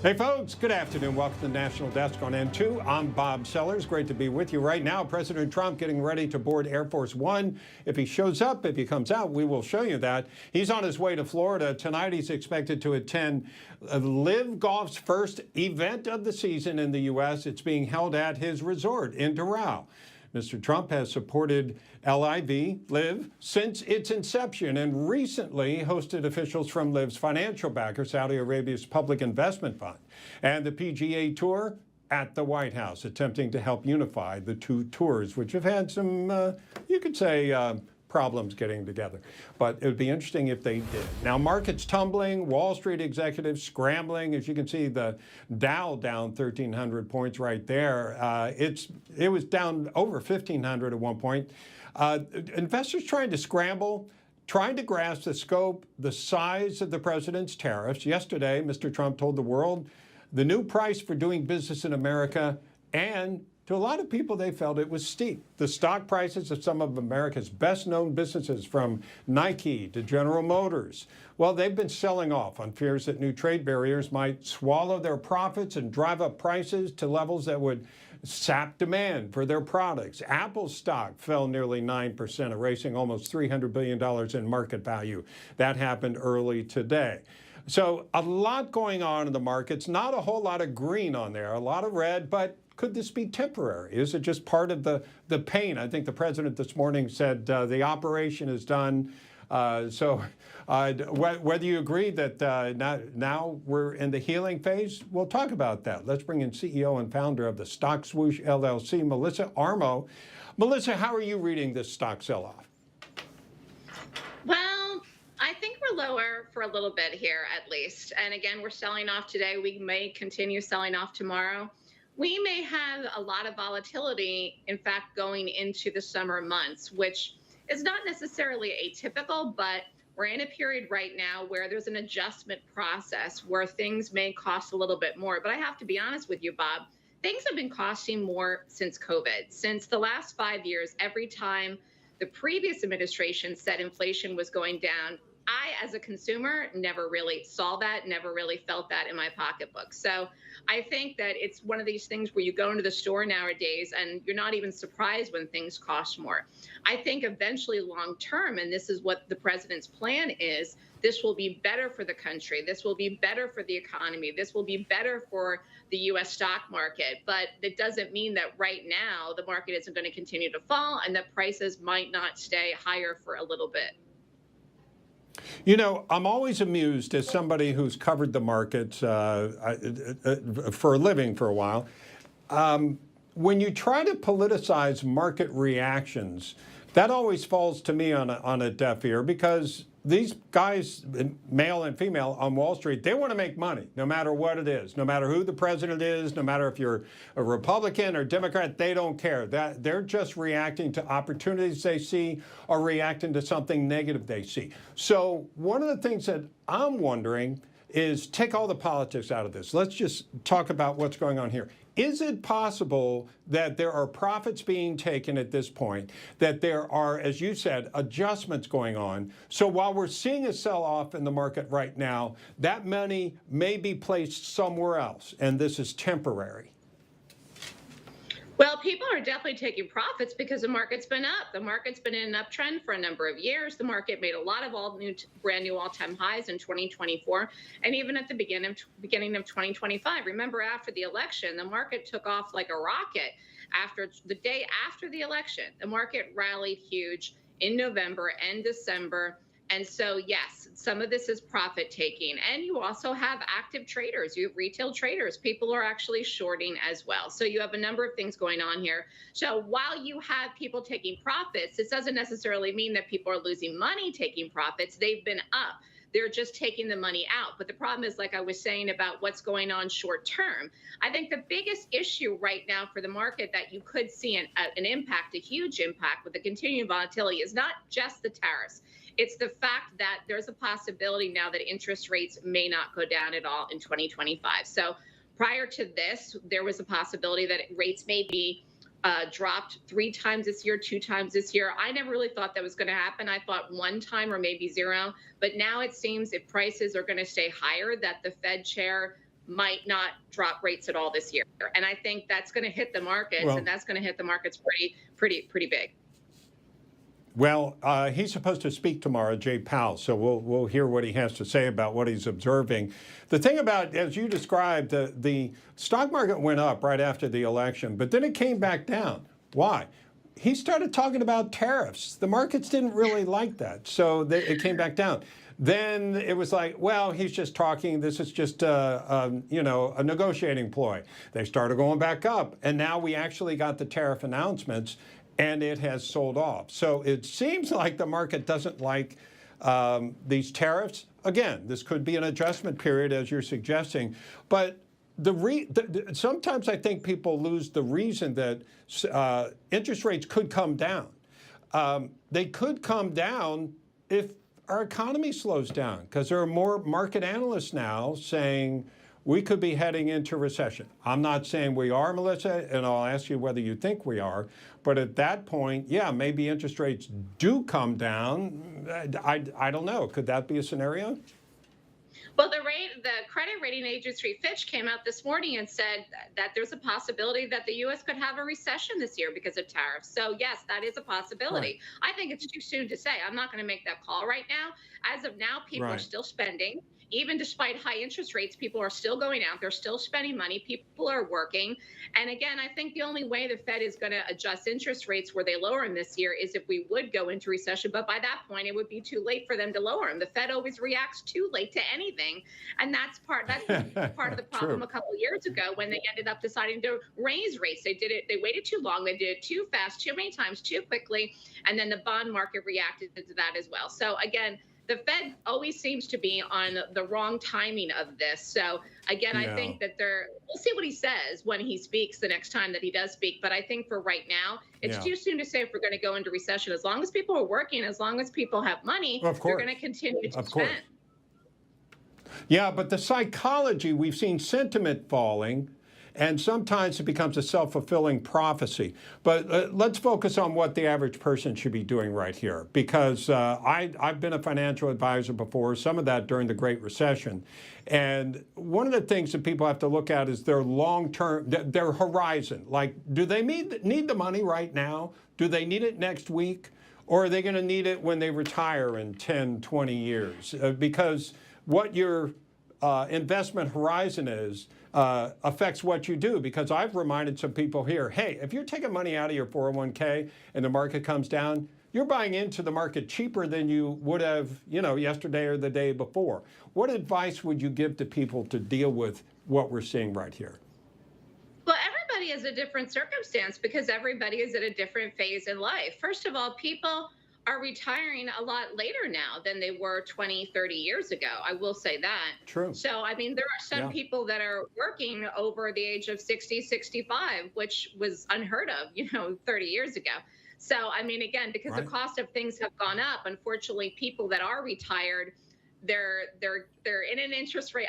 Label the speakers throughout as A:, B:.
A: Hey folks, good afternoon. Welcome to the National Desk on N2. I'm Bob Sellers. Great to be with you right now. President Trump getting ready to board Air Force One. If he shows up, if he comes out, we will show you that. He's on his way to Florida. Tonight he's expected to attend Live Golf's first event of the season in the U.S. It's being held at his resort in Doral. Mr. Trump has supported Live since its inception and recently hosted officials from Live's financial backer, Saudi Arabia's Public Investment Fund, and the PGA Tour at the White House, attempting to help unify the two tours, which have had some, you could say, problems getting together. But it would be interesting if they did. Now, markets tumbling, Wall Street executives scrambling. As you can see, the Dow down 1,300 points right there. It was down over 1,500 at one point. Investors trying to scramble, trying to grasp the scope, the size of the president's tariffs. Yesterday, Mr. Trump told the world the new price for doing business in America, and to a lot of people, they felt it was steep. The stock prices of some of America's best-known businesses, from Nike to General Motors, well, they've been selling off on fears that new trade barriers might swallow their profits and drive up prices to levels that would sap demand for their products. Apple's stock fell nearly 9%, erasing almost $300 billion in market value. That happened early today. So a lot going on in the markets, not a whole lot of green on there, a lot of red, but could this be temporary? Is it just part of the pain? I think the president this morning said the operation is done. Whether you agree that now we're in the healing phase, we'll talk about that. Let's bring in CEO and founder of the Stock Swoosh LLC, Melissa Armo. Melissa, how are you reading this stock sell-off?
B: Well, I think we're lower for a little bit here, at least. And again, we're selling off today. We may continue selling off tomorrow. We may have a lot of volatility, in fact, going into the summer months, which is not necessarily atypical, but we're in a period right now where there's an adjustment process where things may cost a little bit more. But I have to be honest with you, Bob, things have been costing more since COVID. Since the last 5 years, every time the previous administration said inflation was going down, I, as a consumer, never really saw that, never really felt that in my pocketbook. So I think that it's one of these things where you go into the store nowadays and you're not even surprised when things cost more. I think eventually, long term, and this is what the president's plan is, this will be better for the country. This will be better for the economy. This will be better for the U.S. stock market. But it doesn't mean that right now the market isn't going to continue to fall and that prices might not stay higher for a little bit.
A: You know, I'm always amused as somebody who's covered the markets for a living for a while. When you try to politicize market reactions, that always falls to me on a deaf ear, because these guys, male and female on Wall Street, they want to make money no matter what it is, no matter who the president is, no matter if you're a Republican or Democrat, they don't care. That they're just reacting to opportunities they see or reacting to something negative they see. So one of the things that I'm wondering is, take all the politics out of this. Let's just talk about what's going on here. Is it possible that there are profits being taken at this point, that there are, as you said, adjustments going on? So while we're seeing a sell-off in the market right now, that money may be placed somewhere else, and this is temporary.
B: Well, people are definitely taking profits because the market's been up. The market's been in an uptrend for a number of years. The market made a lot of brand new all-time highs in 2024, and even at the beginning of 2025. Remember, after the election, the market took off like a rocket. After the day after the election, the market rallied huge in November and December. And so, yes, some of this is profit taking. And you also have active traders. You have retail traders. People are actually shorting as well. So you have a number of things going on here. So while you have people taking profits, this doesn't necessarily mean that people are losing money taking profits. They've been up. They're just taking the money out. But the problem is, like I was saying about what's going on short term, I think the biggest issue right now for the market that you could see an impact, a huge impact with the continuing volatility, is not just the tariffs. It's the fact that there's a possibility now that interest rates may not go down at all in 2025. So prior to this, there was a possibility that rates may be dropped 3 times this year, 2 times this year. I never really thought that was going to happen. I thought 1 time or maybe 0. But now it seems if prices are going to stay higher, that the Fed chair might not drop rates at all this year. And I think that's going to hit the markets, and that's going to hit the markets pretty big.
A: Well, he's supposed to speak tomorrow, Jay Powell, so we'll hear what he has to say about what he's observing. The thing about, as you described, the stock market went up right after the election, but then it came back down. Why? He started talking about tariffs. The markets didn't really like that, so it came back down. Then it was like, well, he's just talking. This is just a negotiating ploy. They started going back up, and now we actually got the tariff announcements, and it has sold off. So it seems like the market doesn't like these tariffs. Again, this could be an adjustment period, as you're suggesting, but sometimes I think people lose the reason that interest rates could come down. They could come down if our economy slows down, because there are more market analysts now saying we could be heading into recession. I'm not saying we are, Melissa, and I'll ask you whether you think we are. But at that point, yeah, maybe interest rates do come down. I don't know. Could that be a scenario?
B: Well, the credit rating agency Fitch came out this morning and said that there's a possibility that the U.S. could have a recession this year because of tariffs. So yes, that is a possibility. Right. I think it's too soon to say. I'm not going to make that call right now. As of now, people are still spending. Even despite high interest rates, people are still going out. They're still spending money. People are working. And again, I think the only way the Fed is going to adjust interest rates where they lower them this year is if we would go into recession. But by that point, it would be too late for them to lower them. The Fed always reacts too late to anything. And that's part of the problem. A couple of years ago when they ended up deciding to raise rates. They waited too long. They did it too fast, too many times, too quickly. And then the bond market reacted to that as well. So again, the Fed always seems to be on the wrong timing of this. So again, I think that we'll see what he says when he speaks the next time that he does speak. But I think for right now, it's too soon to say if we're going to go into recession. As long as people are working, as long as people have money, they're going to continue to spend.
A: Yeah, but the psychology, we've seen sentiment falling, and sometimes it becomes a self-fulfilling prophecy. But let's focus on what the average person should be doing right here, because I've been a financial advisor before, some of that during the Great Recession. And one of the things that people have to look at is their long-term, their horizon. Like, do they need the money right now? Do they need it next week? Or are they going to need it when they retire in 10, 20 years? Because what your investment horizon is affects what you do. Because I've reminded some people here, hey, if you're taking money out of your 401k and the market comes down, you're buying into the market cheaper than you would have, yesterday or the day before. What advice would you give to people to deal with what we're seeing right here?
B: Well, everybody has a different circumstance because everybody is at a different phase in life. First of all, people are retiring a lot later now than they were 20, 30 years ago. I will say that.
A: True.
B: So, I mean, there are some people that are working over the age of 60, 65, which was unheard of, 30 years ago. So, I mean, again, because the cost of things have gone up, unfortunately, people that are retired, they're in an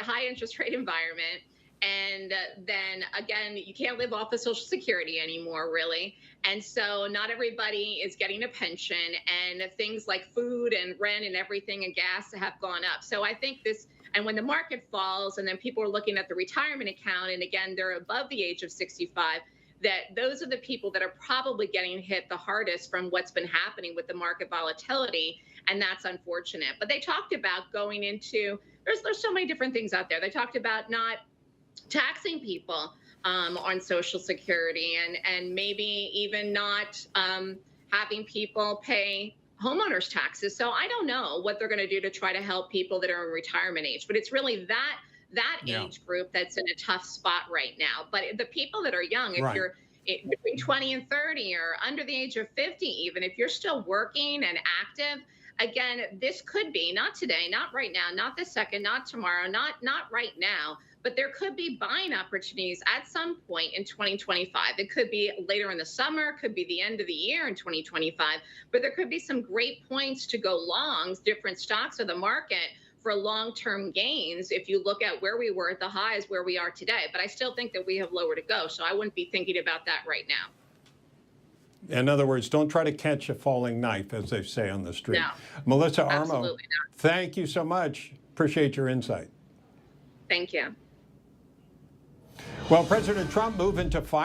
B: high interest rate environment. And then again, you can't live off of Social Security anymore, really. And so not everybody is getting a pension, and things like food and rent and everything and gas have gone up. So I think and when the market falls and then people are looking at the retirement account, and again, they're above the age of 65, that those are the people that are probably getting hit the hardest from what's been happening with the market volatility. And that's unfortunate. But they talked about going into, there's so many different things out there. They talked about not taxing people on Social Security, and maybe even not having people pay homeowners taxes. So I don't know what they're going to do to try to help people that are in retirement age, but it's really that age group that's in a tough spot right now. But the people that are young, if you're between 20 and 30 or under the age of 50, even if you're still working and active, again, this could be not today, not right now, not this second, not tomorrow, not right now. But there could be buying opportunities at some point in 2025. It could be later in the summer, could be the end of the year in 2025. But there could be some great points to go long different stocks of the market for long-term gains if you look at where we were at the highs, where we are today. But I still think that we have lower to go. So I wouldn't be thinking about that right now.
A: In other words, don't try to catch a falling knife, as they say on the street.
B: No,
A: Melissa Armo,
B: absolutely not.
A: Thank you so much. Appreciate your insight.
B: Thank you.
A: Well, President Trump moving to fire